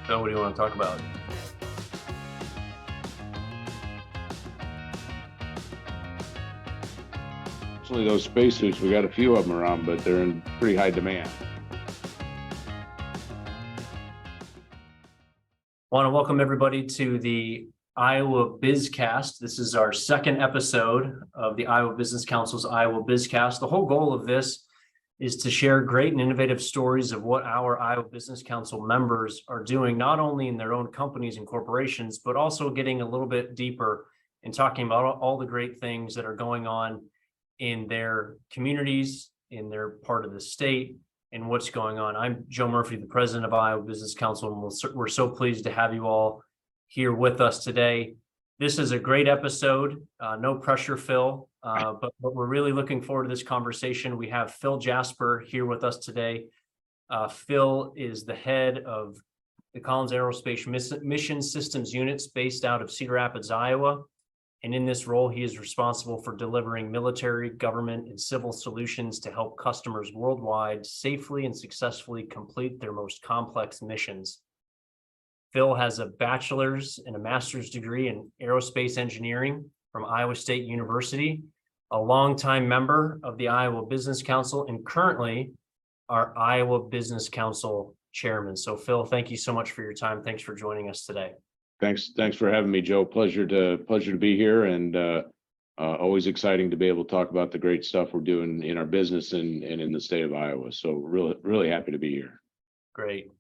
So what do you want to talk about? Actually, those spacesuits, we got a few of them around, but they're in pretty high demand. I want to welcome everybody to the Iowa BizCast. This is our second episode of the Iowa Business Council's Iowa BizCast. The whole goal of this is to share great and innovative stories of what our Iowa Business Council members are doing, not only in their own companies and corporations, but also getting a little bit deeper and talking about all the great things that are going on in their communities, in their part of the state, and what's going on. I'm Joe Murphy, the president of Iowa Business Council, and we're so pleased to have you all here with us today. This is a great episode, no pressure, Phil, but we're really looking forward to this conversation. We have Phil Jasper here with us today. Phil is the head of the Collins Aerospace Mission Systems Units based out of Cedar Rapids, Iowa. And in this role, he is responsible for delivering military, government, and civil solutions to help customers worldwide safely and successfully complete their most complex missions. Phil has a bachelor's and a master's degree in aerospace engineering from Iowa State University, a longtime member of the Iowa Business Council, and currently our Iowa Business Council chairman. So Phil, thank you so much for your time. Thanks for joining us today. Thanks for having me, Joe. Pleasure to be here, and always exciting to be able to talk about the great stuff we're doing in our business and in the state of Iowa. So really happy to be here. Great.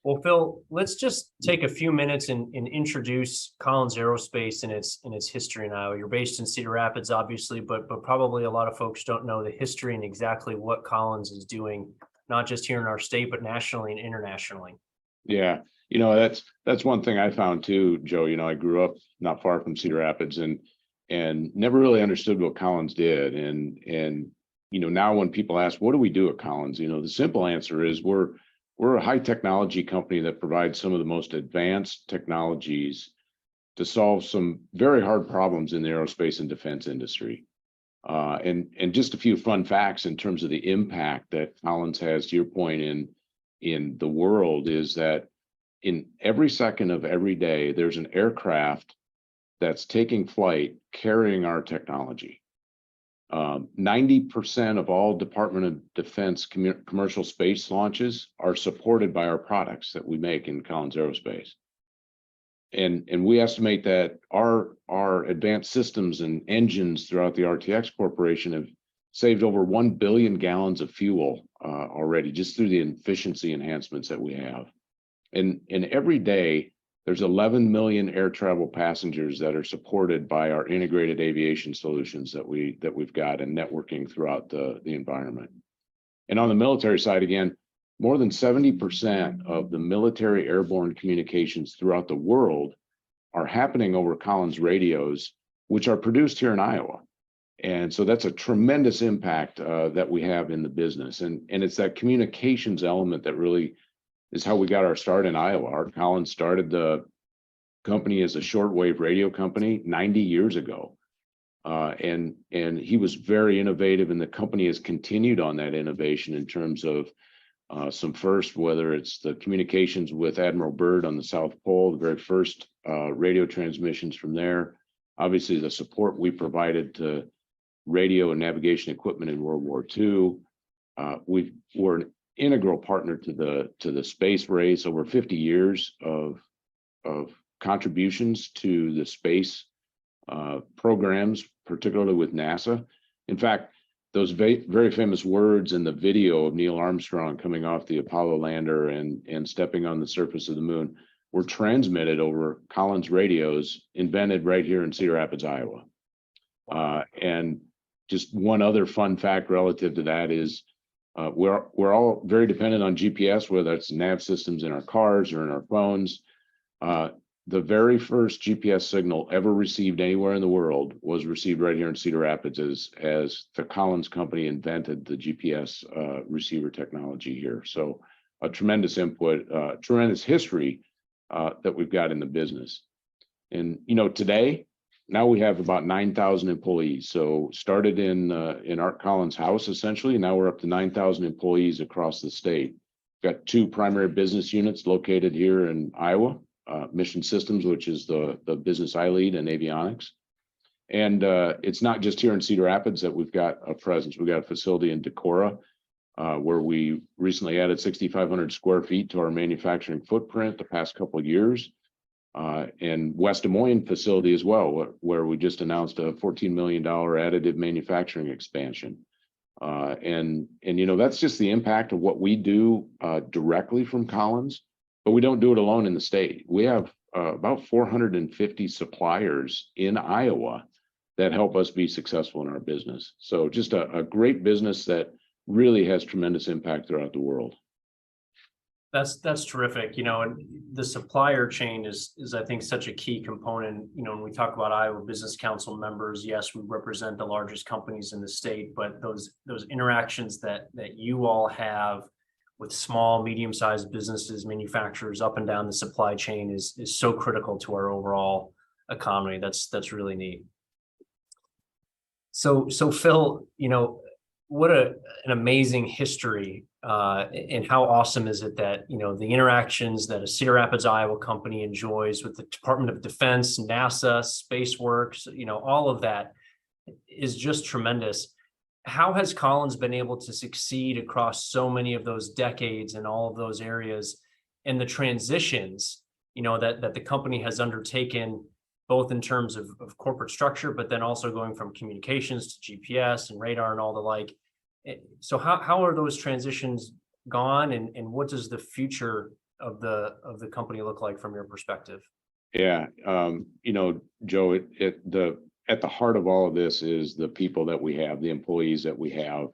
Well, Phil, let's just take a few minutes and introduce Collins Aerospace and its history in Iowa. You're based in Cedar Rapids, obviously, but probably a lot of folks don't know the history and exactly what Collins is doing, not just here in our state, but nationally and internationally. Yeah, that's one thing I found too, Joe. I grew up not far from Cedar Rapids and never really understood what Collins did. And now when people ask, what do we do at Collins? The simple answer is we're a high technology company that provides some of the most advanced technologies to solve some very hard problems in the aerospace and defense industry. And just a few fun facts in terms of the impact that Collins has, to your point, in the world, is that in every second of every day, there's an aircraft that's taking flight carrying our technology. 90% of all Department of Defense commercial space launches are supported by our products that we make in Collins Aerospace. And we estimate that our advanced systems and engines throughout the RTX Corporation have saved over 1 billion gallons of fuel already, just through the efficiency enhancements that we have. And every day, there's 11 million air travel passengers that are supported by our integrated aviation solutions that we've got and networking throughout the environment. And on the military side, again, more than 70% of the military airborne communications throughout the world are happening over Collins radios, which are produced here in Iowa. And so that's a tremendous impact that we have in the business. And it's that communications element that really is how we got our start in Iowa. Art Collins started the company as a shortwave radio company 90 years ago. And he was very innovative, and the company has continued on that innovation in terms of some first, whether it's the communications with Admiral Byrd on the South Pole, the very first radio transmissions from there. Obviously, the support we provided to radio and navigation equipment in World War II. We're an integral partner to the space race, over 50 years of contributions to the space programs, particularly with NASA. In fact, those very famous words in the video of Neil Armstrong coming off the Apollo lander and stepping on the surface of the moon were transmitted over Collins radios, invented right here in Cedar Rapids, Iowa. And just one other fun fact relative to that is we're all very dependent on GPS, whether it's nav systems in our cars or in our phones. The very first GPS signal ever received anywhere in the world was received right here in Cedar Rapids as the Collins company invented the GPS receiver technology here. So a tremendous input, tremendous history that we've got in the business. And today, now we have about 9,000 employees. So started in Art Collins' house, essentially. Now we're up to 9,000 employees across the state. got two primary business units located here in Iowa, Mission Systems, which is the business I lead, and avionics. And it's not just here in Cedar Rapids that we've got a presence. We've got a facility in Decorah, where we recently added 6,500 square feet to our manufacturing footprint the past couple of years. And West Des Moines facility as well, where we just announced a $14 million additive manufacturing expansion. And that's just the impact of what we do directly from Collins, but we don't do it alone in the state. We have about 450 suppliers in Iowa that help us be successful in our business. So just a great business that really has tremendous impact throughout the world. That's terrific. And the supplier chain is I think such a key component. When we talk about Iowa Business Council members, yes, we represent the largest companies in the state, but those interactions that you all have with small, medium-sized businesses, manufacturers up and down the supply chain is so critical to our overall economy. That's really neat. So Phil, what an amazing history, and how awesome is it that the interactions that a Cedar Rapids, Iowa company enjoys with the Department of Defense, NASA, SpaceWorks, all of that is just tremendous. How has Collins been able to succeed across so many of those decades and all of those areas, and the transitions that the company has undertaken, both in terms of corporate structure, but then also going from communications to GPS and radar and all the like? So how are those transitions gone, and what does the future of the company look like from your perspective? Yeah, Joe, at the heart of all of this is the people that we have, the employees that we have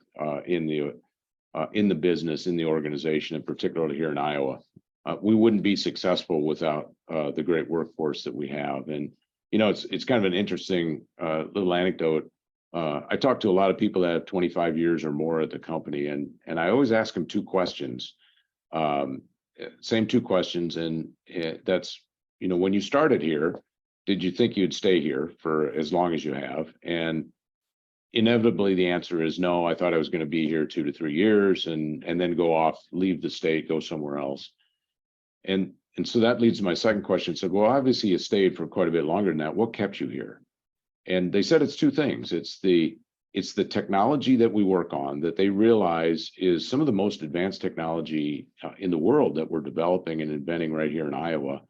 in the business, in the organization, and particularly here in Iowa. We wouldn't be successful without the great workforce that we have. And it's kind of an interesting little anecdote. I talk to a lot of people that have 25 years or more at the company, and I always ask them two questions, same two questions, and that's when you started here, did you think you'd stay here for as long as you have? And inevitably the answer is no. I thought I was going to be here 2 to 3 years and then go off, leave the state, go somewhere else. And so that leads to my second question. So, well, obviously you stayed for quite a bit longer than that. What kept you here? And they said it's two things. It's the technology that we work on that they realize is some of the most advanced technology in the world that we're developing and inventing right here in Iowa.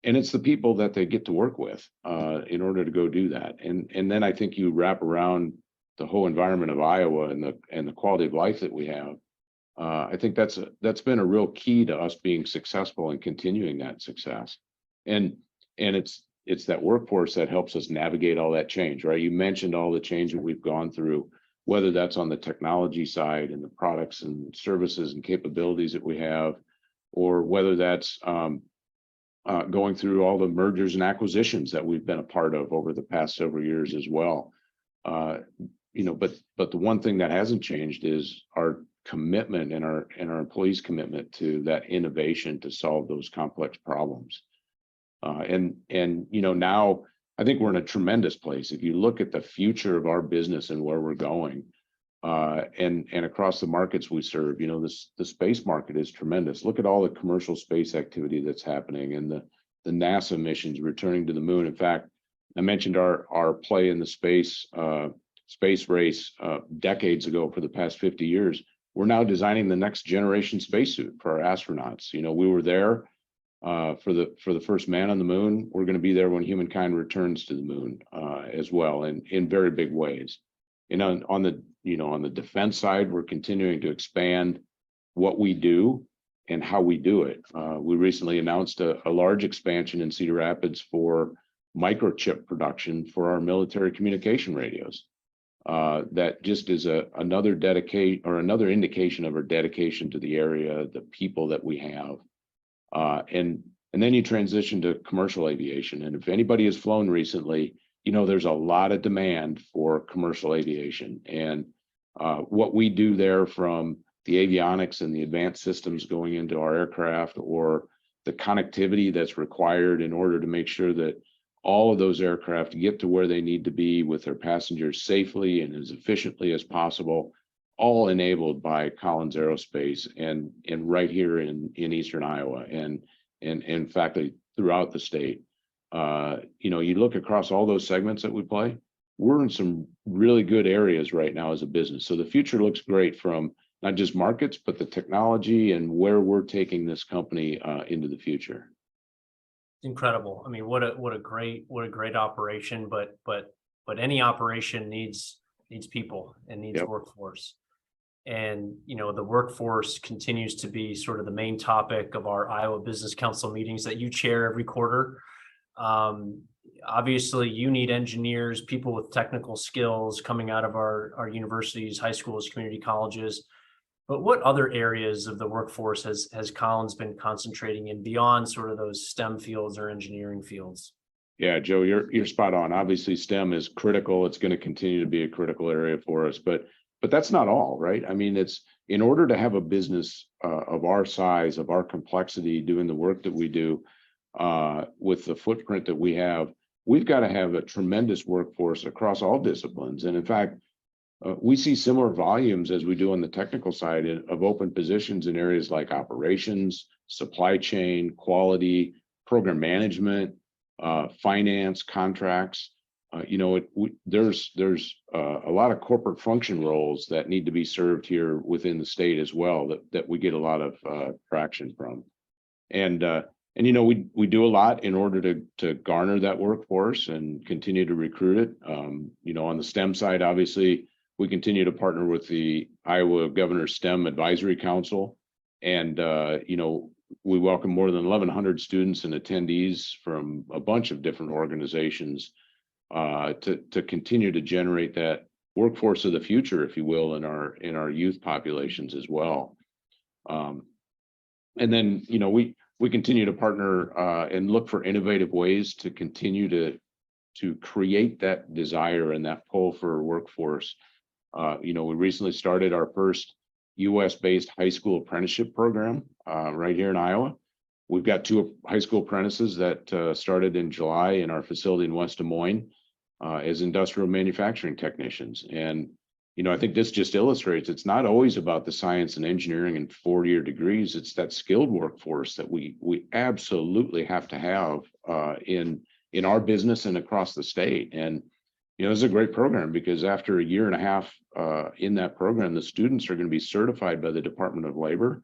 And it's the people that they get to work with in order to go do that. And then I think you wrap around the whole environment of Iowa and the quality of life that we have. I think that's been a real key to us being successful and continuing that success. And it's that workforce that helps us navigate all that change, right? You mentioned all the change that we've gone through, whether that's on the technology side and the products and services and capabilities that we have, or whether that's going through all the mergers and acquisitions that we've been a part of over the past several years as well. But the one thing that hasn't changed is our commitment and our employees' commitment to that innovation to solve those complex problems. Now I think we're in a tremendous place. If you look at the future of our business and where we're going, and across the markets we serve, the space market is tremendous. Look at all the commercial space activity that's happening and the NASA missions returning to the moon. In fact, I mentioned our play in the space race decades ago. For the past 50 years, we're now designing the next generation spacesuit for our astronauts. We were there for the first man on the moon. We're going to be there when humankind returns to the moon as well, in very big ways. On the defense side, we're continuing to expand what we do and how we do it. We recently announced a large expansion in Cedar Rapids for microchip production for our military communication radios. That just is another indication of our dedication to the area, the people that we have. And then you transition to commercial aviation. And if anybody has flown recently, there's a lot of demand for commercial aviation. And what we do there, from the avionics and the advanced systems going into our aircraft, or the connectivity that's required in order to make sure that all of those aircraft get to where they need to be with their passengers safely and as efficiently as possible, all enabled by Collins Aerospace and right here in Eastern Iowa and in fact throughout the state. You look across all those segments that we play, we're in some really good areas right now as a business. So the future looks great from not just markets, but the technology and where we're taking this company into the future. Incredible. I mean, what a great operation, but any operation needs people and needs Yep. workforce. And, the workforce continues to be sort of the main topic of our Iowa Business Council meetings that you chair every quarter. Obviously, you need engineers, people with technical skills coming out of our universities, high schools, community colleges. But what other areas of the workforce has Collins been concentrating in beyond sort of those STEM fields or engineering fields? Yeah, Joe, you're spot on. Obviously, STEM is critical. It's going to continue to be a critical area for us, but that's not all, right? I mean, it's in order to have a business of our size, of our complexity, doing the work that we do with the footprint that we have, we've got to have a tremendous workforce across all disciplines. And in fact, we see similar volumes as we do on the technical side of open positions in areas like operations, supply chain, quality, program management, finance, contracts. There's a lot of corporate function roles that need to be served here within the state as well that we get a lot of traction from. And we do a lot in order to garner that workforce and continue to recruit it. On the STEM side, obviously, we continue to partner with the Iowa Governor's STEM Advisory Council. And, we welcome more than 1,100 students and attendees from a bunch of different organizations to continue to generate that workforce of the future, if you will, in our youth populations as well. And then, we continue to partner and look for innovative ways to continue to create that desire and that pull for workforce. We recently started our first US-based high school apprenticeship program right here in Iowa. We've got 2 high school apprentices that started in July in our facility in West Des Moines as industrial manufacturing technicians. And, I think this just illustrates it's not always about the science and engineering and 4-year degrees. It's that skilled workforce that we absolutely have to have in our business and across the state. And this is a great program because after a year and a half in that program, the students are going to be certified by the Department of Labor,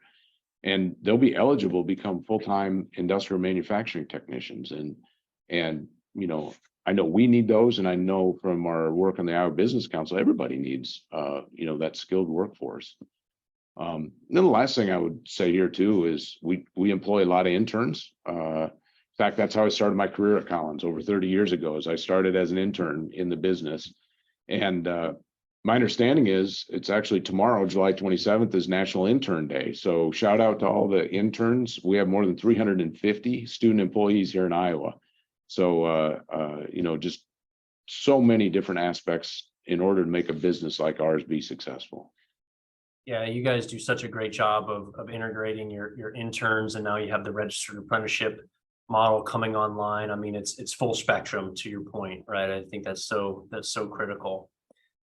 and they'll be eligible to become full-time industrial manufacturing technicians. And I know we need those, and I know from our work on the Iowa Business Council, everybody needs that skilled workforce. Then the last thing I would say here too is we employ a lot of interns. In fact, that's how I started my career at Collins over 30 years ago. As I started as an intern in the business. And my understanding is it's actually tomorrow, July 27th, is National Intern Day. So shout out to all the interns. We have more than 350 student employees here in Iowa. So, just so many different aspects in order to make a business like ours be successful. Yeah, you guys do such a great job of integrating your interns, and now you have the registered apprenticeship model coming online. I mean, it's full spectrum, to your point, right? I think that's so critical.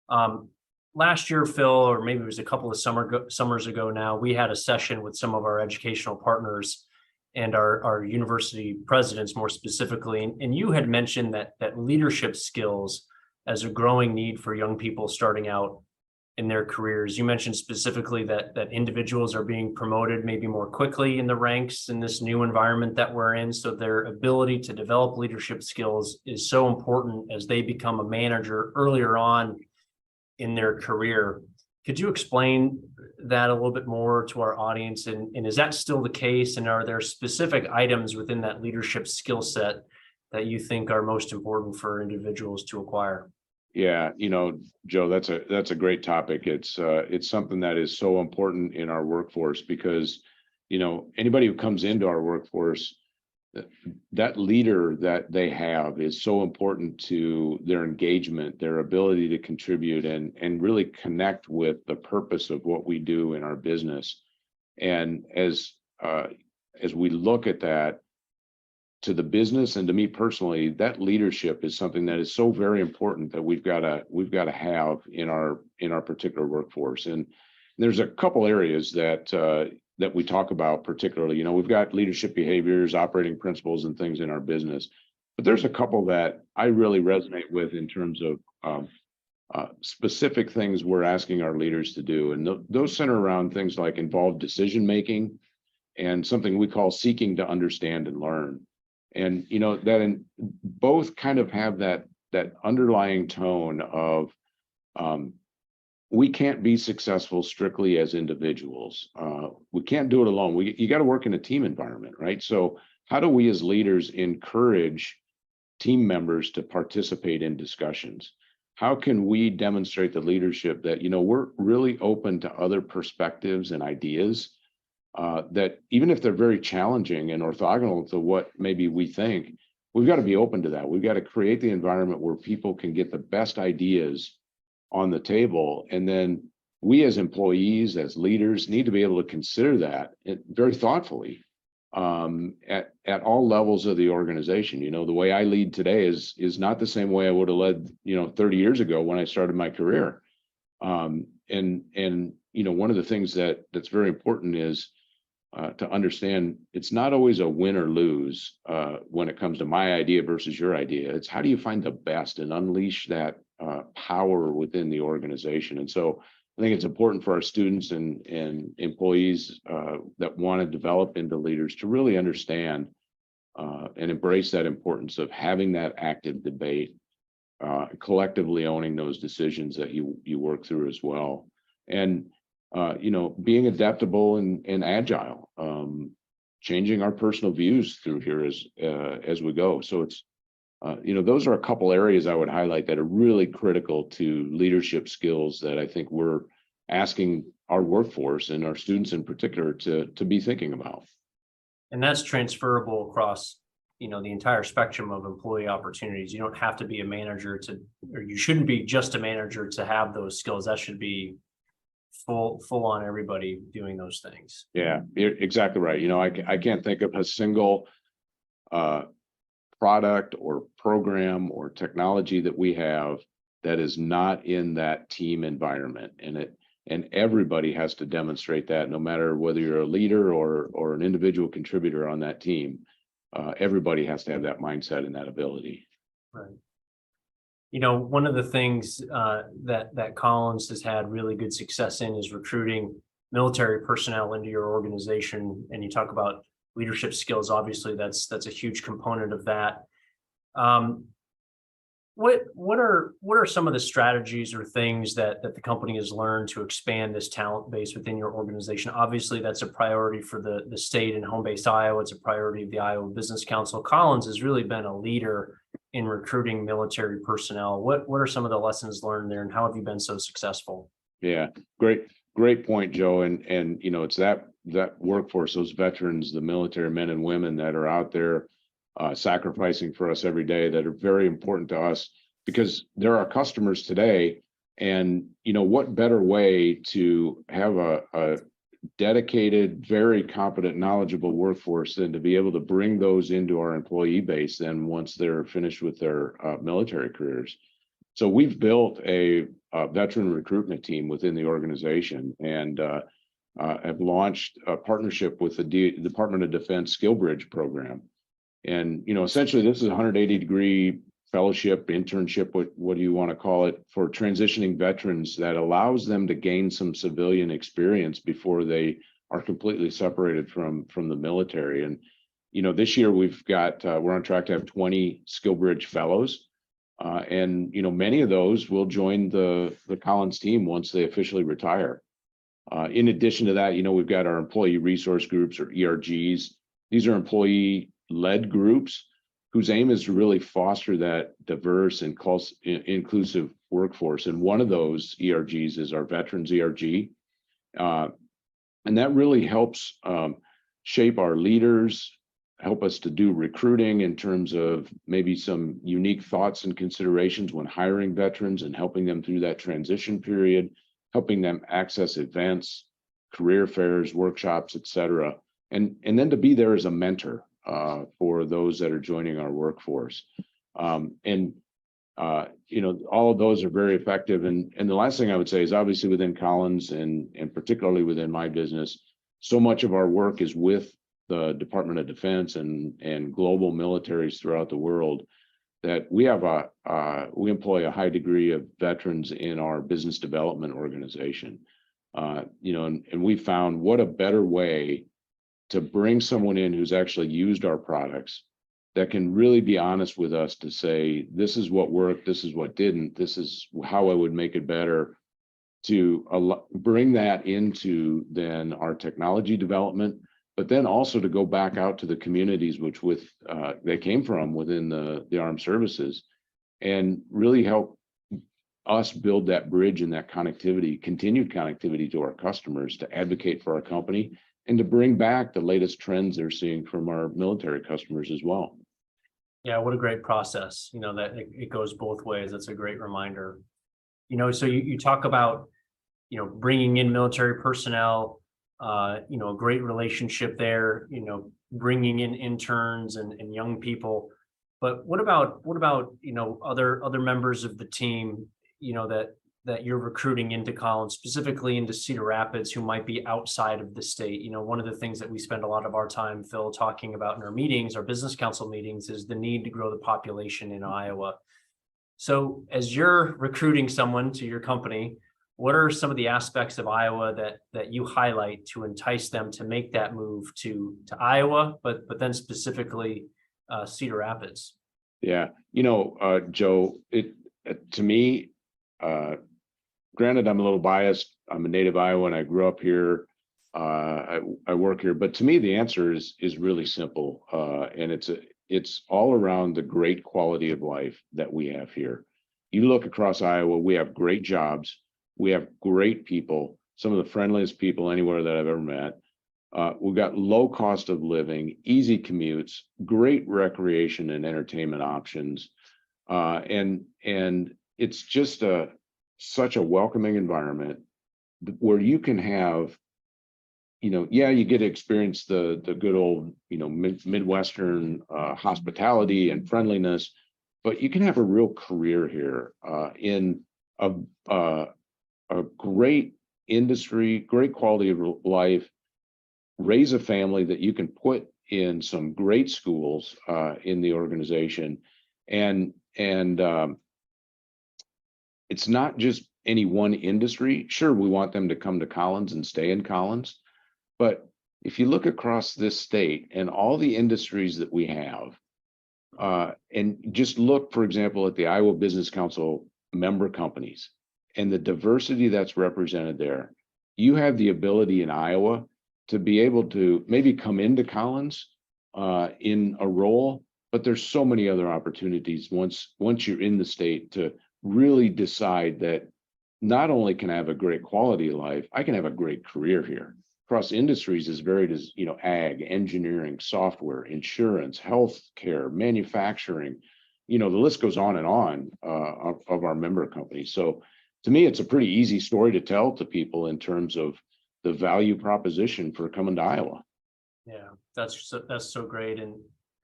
Last year, Phil, or maybe it was a couple of summers ago now, we had a session with some of our educational partners and our university presidents more specifically. And you had mentioned that leadership skills as a growing need for young people starting out in their careers. You mentioned specifically that individuals are being promoted maybe more quickly in the ranks in this new environment that we're in. So their ability to develop leadership skills is so important as they become a manager earlier on in their career. Could you explain that a little bit more to our audience? And is that still the case? And are there specific items within that leadership skill set that you think are most important for individuals to acquire? Yeah, Joe, that's a great topic. It's something that is so important in our workforce because, anybody who comes into our workforce, that leader that they have is so important to their engagement, their ability to contribute and really connect with the purpose of what we do in our business. And as we look at that, to the business and to me personally, that leadership is something that is so very important that we've got to have in our particular workforce. And there's a couple areas that we talk about particularly. We've got leadership behaviors, operating principles, and things in our business, but there's a couple that I really resonate with in terms of specific things we're asking our leaders to do, and those center around things like involved decision making and something we call seeking to understand and learn. And both kind of have that underlying tone of we can't be successful strictly as individuals. We can't do it alone. You got to work in a team environment, right? So how do we as leaders encourage team members to participate in discussions? How can we demonstrate the leadership that we're really open to other perspectives and ideas? That even if they're very challenging and orthogonal to what maybe we think, we've got to be open to that. We've got to create the environment where people can get the best ideas on the table. And then we as employees, as leaders, need to be able to consider that very thoughtfully at all levels of the organization. The way I lead today is not the same way I would have led, 30 years ago when I started my career. And one of the things that's very important is to understand it's not always a win or lose when it comes to my idea versus your idea. It's how do you find the best and unleash that power within the organization. And so I think it's important for our students and employees that want to develop into leaders to really understand and embrace that importance of having that active debate, collectively owning those decisions that you work through as well. And being adaptable and agile, changing our personal views through here as we go. So it's, those are a couple areas I would highlight that are really critical to leadership skills that I think we're asking our workforce and our students in particular to be thinking about. And that's transferable across, the entire spectrum of employee opportunities. You don't have to be a manager or you shouldn't be just a manager to have those skills. That should be full on everybody doing those things. Yeah, you're exactly right. I can't think of a single product or program or technology that we have that is not in that team environment, and everybody has to demonstrate that, no matter whether you're a leader or an individual contributor on that team. Everybody has to have that mindset and that ability. Right. One of the things that Collins has had really good success in is recruiting military personnel into your organization. And you talk about leadership skills. Obviously, that's a huge component of that. What are some of the strategies or things that the company has learned to expand this talent base within your organization? Obviously, that's a priority for the state and home-based Iowa. It's a priority of the Iowa Business Council. Collins has really been a leader in recruiting military personnel. What are some of the lessons learned there, and how have you been so successful? Yeah, great point, Joe. And it's that workforce, those veterans, the military men and women that are out there sacrificing for us every day, that are very important to us because they're our customers today. And what better way to have a dedicated, very competent, knowledgeable workforce than to be able to bring those into our employee base then once they're finished with their military careers. So we've built a veteran recruitment team within the organization and have launched a partnership with the Department of Defense Skill Bridge program. And, essentially this is a 180-degree fellowship, internship, what do you want to call it, for transitioning veterans that allows them to gain some civilian experience before they are completely separated from the military. And, this year we're on track to have 20 Skill Bridge fellows. And, many of those will join the Collins team once they officially retire. In addition to that, we've got our employee resource groups, or ERGs. These are employee-led groups whose aim is to really foster that diverse and inclusive workforce. And one of those ERGs is our Veterans ERG. And that really helps shape our leaders, help us to do recruiting in terms of maybe some unique thoughts and considerations when hiring veterans and helping them through that transition period, helping them access events, career fairs, workshops, et cetera. And then to be there as a mentor. for those that are joining our workforce. All of those are very effective. And the last thing I would say is obviously within Collins and particularly within my business, so much of our work is with the Department of Defense and global militaries throughout the world, that we employ a high degree of veterans in our business development organization. And we found what a better way to bring someone in who's actually used our products, that can really be honest with us to say, this is what worked, this is what didn't, this is how I would make it better, to bring that into then our technology development, but then also to go back out to the communities which they came from within the armed services, and really help us build that bridge and that connectivity, continued connectivity to our customers, to advocate for our company and to bring back the latest trends they're seeing from our military customers as well. Yeah, what a great process, that it goes both ways. That's a great reminder. So you talk about, bringing in military personnel, a great relationship there, bringing in interns and young people. But what about, other members of the team, that you're recruiting into Collins, specifically into Cedar Rapids, who might be outside of the state? One of the things that we spend a lot of our time, Phil, talking about in our meetings, our business council meetings, is the need to grow the population in Iowa. So as you're recruiting someone to your company, what are some of the aspects of Iowa that you highlight to entice them to make that move to Iowa, but then specifically Cedar Rapids? Yeah, Joe, to me, granted, I'm a little biased. I'm a native Iowan. I grew up here. I work here, but to me, the answer is really simple, and it's all around the great quality of life that we have here. You look across Iowa, we have great jobs, we have great people, some of the friendliest people anywhere that I've ever met. We've got low cost of living, easy commutes, great recreation and entertainment options, and it's just such a welcoming environment where you can have, you get to experience the good old, Midwestern hospitality and friendliness, but you can have a real career here in a great industry, great quality of life, raise a family that you can put in some great schools in the organization. And it's not just any one industry. Sure, we want them to come to Collins and stay in Collins, but if you look across this state and all the industries that we have, and just look, for example, at the Iowa Business Council member companies and the diversity that's represented there, you have the ability in Iowa to be able to maybe come into Collins in a role, but there's so many other opportunities once you're in the state to really decide that not only can I have a great quality of life, I can have a great career here. Across industries as varied as, ag, engineering, software, insurance, healthcare, manufacturing, the list goes on and on of our member companies. So to me, it's a pretty easy story to tell to people in terms of the value proposition for coming to Iowa. Yeah, that's so great. And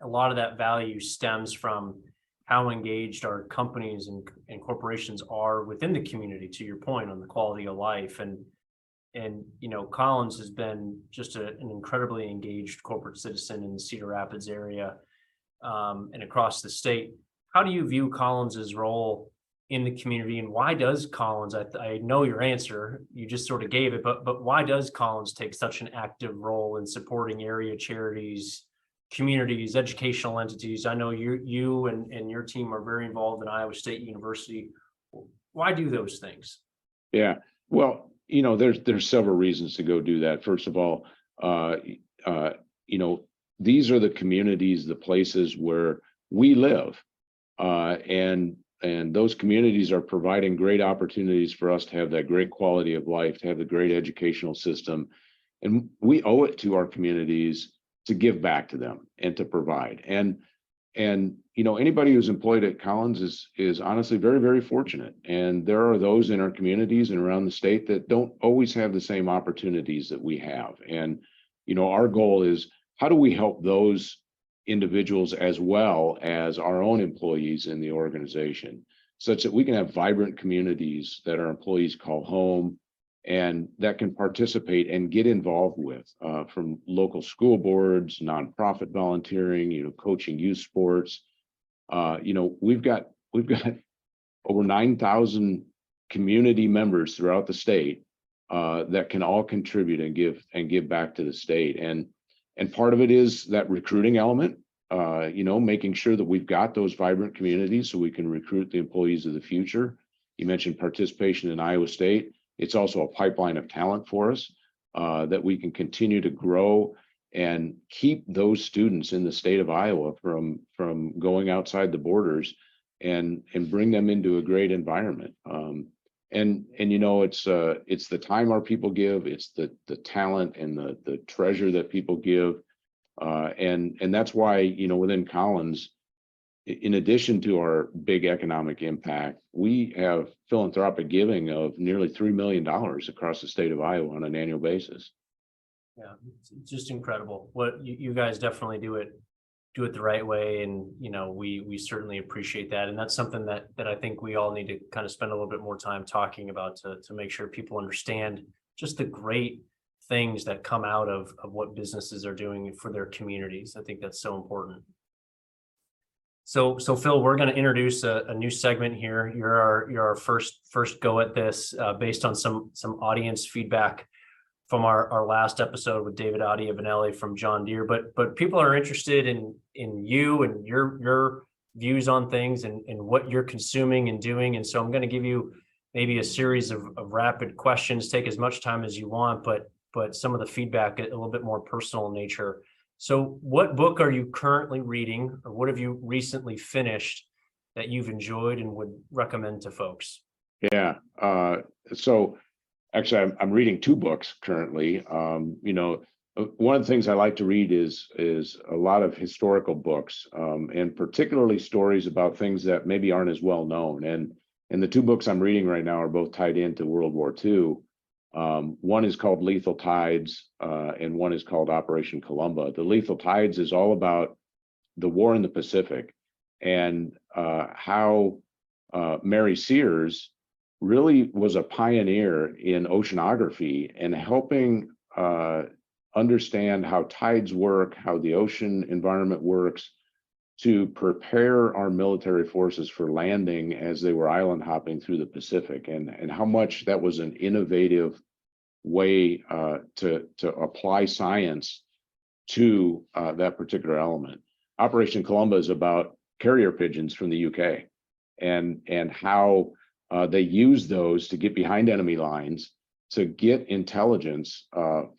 a lot of that value stems from how engaged our companies and corporations are within the community, to your point on the quality of life. And Collins has been just an incredibly engaged corporate citizen in the Cedar Rapids area and across the state. How do you view Collins's role in the community, and why does Collins, I know your answer, you just sort of gave it, but why does Collins take such an active role in supporting area charities, communities, educational entities? I know you and your team are very involved in Iowa State University. Why do those things? Yeah, well, there's several reasons to go do that. First of all, these are the communities, the places where we live, and those communities are providing great opportunities for us to have that great quality of life, to have the great educational system, and we owe it to our communities to give back to them and to provide. And anybody who's employed at Collins is honestly very, very fortunate. And there are those in our communities and around the state that don't always have the same opportunities that we have. And our goal is, how do we help those individuals as well as our own employees in the organization, such that we can have vibrant communities that our employees call home and that can participate and get involved with, from local school boards, nonprofit volunteering, coaching youth sports. We've got over 9,000 community members throughout the state that can all contribute and give back to the state. And part of it is that recruiting element, making sure that we've got those vibrant communities so we can recruit the employees of the future. You mentioned participation in Iowa State. It's also a pipeline of talent for us that we can continue to grow and keep those students in the state of Iowa from going outside the borders and bring them into a great environment. It's the time our people give, it's the talent and the treasure that people give. And that's why, within Collins, in addition to our big economic impact, we have philanthropic giving of nearly $3 million across the state of Iowa on an annual basis. Yeah, it's just incredible. What you guys definitely do it the right way. And, we certainly appreciate that. And that's something that I think we all need to kind of spend a little bit more time talking about to make sure people understand just the great things that come out of what businesses are doing for their communities. I think that's so important. So Phil, we're going to introduce a new segment here. You're our first go at this based on some audience feedback from our last episode with David Audi from John Deere. But people are interested in you and your views on things and what you're consuming and doing. And so I'm going to give you maybe a series of rapid questions. Take as much time as you want, but some of the feedback a little bit more personal in nature. So what book are you currently reading, or what have you recently finished that you've enjoyed and would recommend to folks? Yeah. So actually, I'm reading two books currently. One of the things I like to read is a lot of historical books, and particularly stories about things that maybe aren't as well known. And the two books I'm reading right now are both tied into World War II. One is called Lethal Tides, and one is called Operation Columba. The Lethal Tides is all about the war in the Pacific and how Mary Sears really was a pioneer in oceanography and helping understand how tides work, how the ocean environment works, to prepare our military forces for landing as they were island hopping through the Pacific, and how much that was an innovative way to apply science to that particular element. Operation Columba is about carrier pigeons from the UK and how they use those to get behind enemy lines, to get intelligence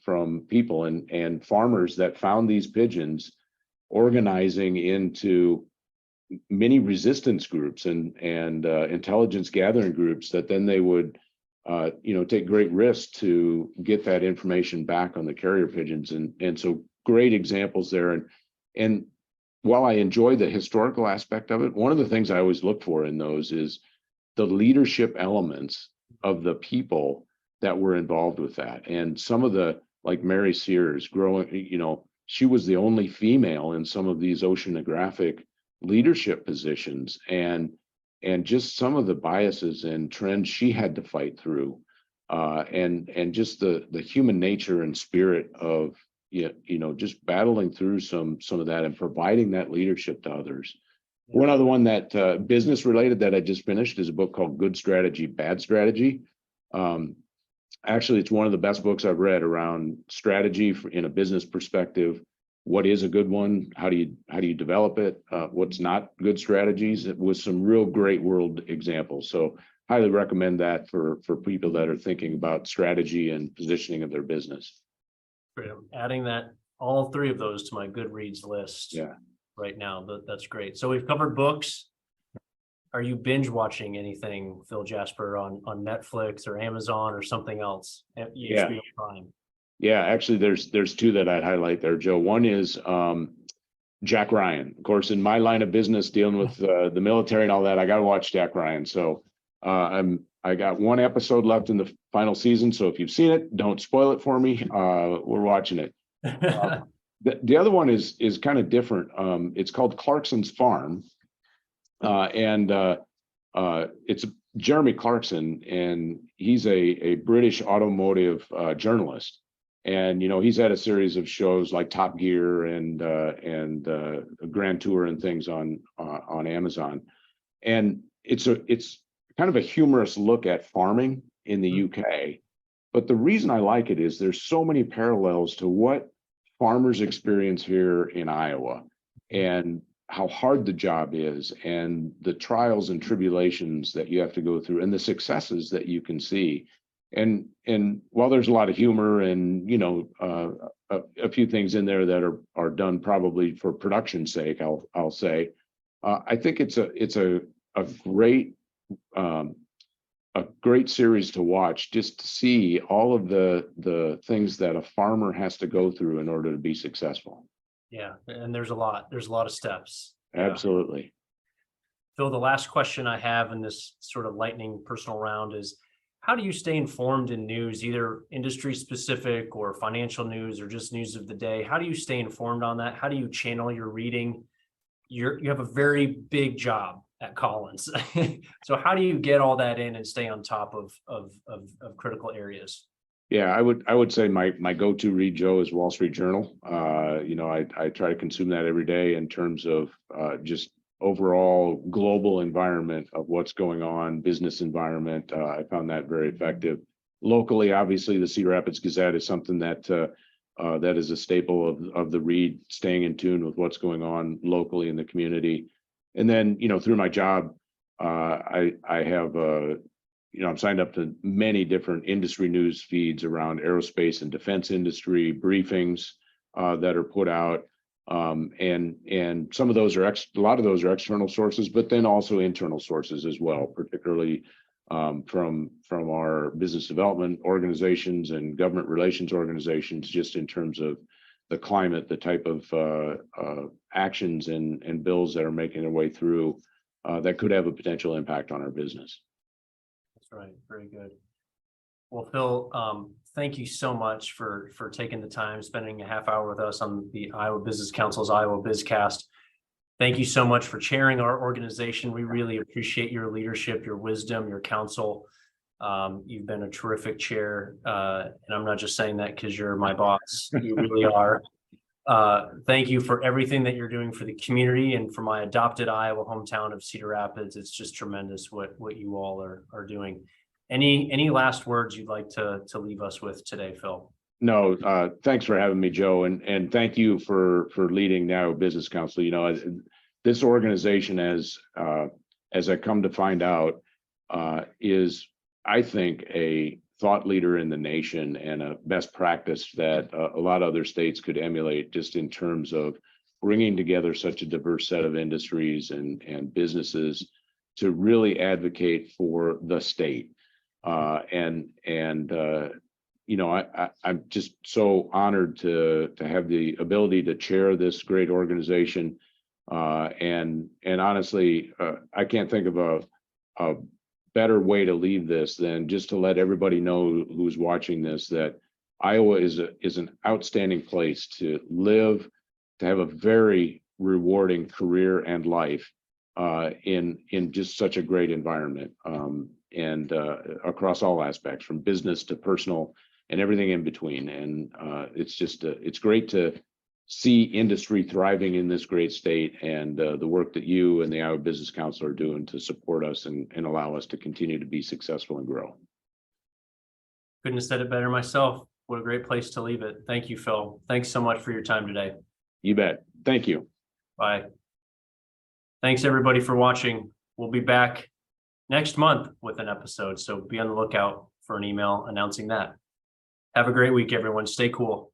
from people and farmers that found these pigeons, organizing into many resistance groups and intelligence gathering groups that then they would take great risks to get that information back on the carrier pigeons. And so great examples there. And while I enjoy the historical aspect of it, one of the things I always look for in those is the leadership elements of the people that were involved with that. And some of like Mary Sears she was the only female in some of these oceanographic leadership positions, and just some of the biases and trends she had to fight through, and just the human nature and spirit of just battling through some of that and providing that leadership to others. One other one that business related that I just finished is a book called Good Strategy, Bad Strategy. Actually, it's one of the best books I've read around strategy in a business perspective. What is a good one? How do you develop it? What's not good strategies? With some real great world examples. So highly recommend that for people that are thinking about strategy and positioning of their business. Great. I'm adding all three of those to my Goodreads list. Yeah. Right now, that's great. So we've covered books. Are you binge watching anything, Phil Jasper, on Netflix or Amazon or something else? Yeah. HBO Prime. Yeah, actually, there's two that I'd highlight there, Joe. One is Jack Ryan. Of course, in my line of business, dealing with the military and all that, I got to watch Jack Ryan. So I got one episode left in the final season. So if you've seen it, don't spoil it for me. We're watching it. The other one is kind of different. It's called Clarkson's Farm. It's Jeremy Clarkson, and he's a British automotive journalist. And he's had a series of shows like Top Gear and Grand Tour and things on Amazon. And it's kind of a humorous look at farming in the UK. But the reason I like it is there's so many parallels to what farmers experience here in Iowa, and how hard the job is, and the trials and tribulations that you have to go through, and the successes that you can see. And while there's a lot of humor and a few things in there that are done probably for production's sake, I'll say, I think it's a great series to watch, just to see all of the things that a farmer has to go through in order to be successful. Yeah, and there's a lot of steps. Absolutely. Phil, the last question I have in this sort of lightning personal round is, how do you stay informed in news, either industry specific or financial news or just news of the day? How do you stay informed on that? How do you channel your reading? You have a very big job at Collins. So how do you get all that in and stay on top of critical areas? Yeah, I would say my go-to read, Joe, is Wall Street Journal. I try to consume that every day in terms of just overall global environment of what's going on, business environment. I found that very effective. Locally, obviously, the Cedar Rapids Gazette is something that that is a staple of the read, staying in tune with what's going on locally in the community. And then, through my job, I have I'm signed up to many different industry news feeds around aerospace and defense industry, briefings that are put out. And some of those a lot of those are external sources, but then also internal sources as well, particularly from our business development organizations and government relations organizations, just in terms of the climate, the type of actions and bills that are making their way through that could have a potential impact on our business. That's right. Very good. Well, Phil, thank you so much for taking the time, spending a half hour with us on the Iowa Business Council's Iowa BizCast. Thank you so much for chairing our organization. We really appreciate your leadership, your wisdom, your counsel. You've been a terrific chair, and I'm not just saying that because you're my boss. You really are. Thank you for everything that you're doing for the community and for my adopted Iowa hometown of Cedar Rapids. It's just tremendous what you all are doing. Any last words you'd like to leave us with today, Phil? No, thanks for having me, Joe, and thank you for leading the Iowa Business Council. This organization, as I come to find out, is, I think, a thought leader in the nation and a best practice that a lot of other states could emulate, just in terms of bringing together such a diverse set of industries and businesses to really advocate for the state. I'm just so honored to have the ability to chair this great organization. And honestly, I can't think of a better way to leave this than just to let everybody know who's watching this that Iowa is an outstanding place to live, to have a very rewarding career and life in just such a great environment, and across all aspects, from business to personal and everything in between. And it's great to see industry thriving in this great state, and the work that you and the Iowa Business Council are doing to support us and allow us to continue to be successful and grow. Couldn't have said it better myself. What a great place to leave it. Thank you, Phil. Thanks so much for your time today. You bet. Thank you. Bye. Thanks everybody for watching. We'll be back next month with an episode, so be on the lookout for an email announcing that. Have a great week, everyone. Stay cool.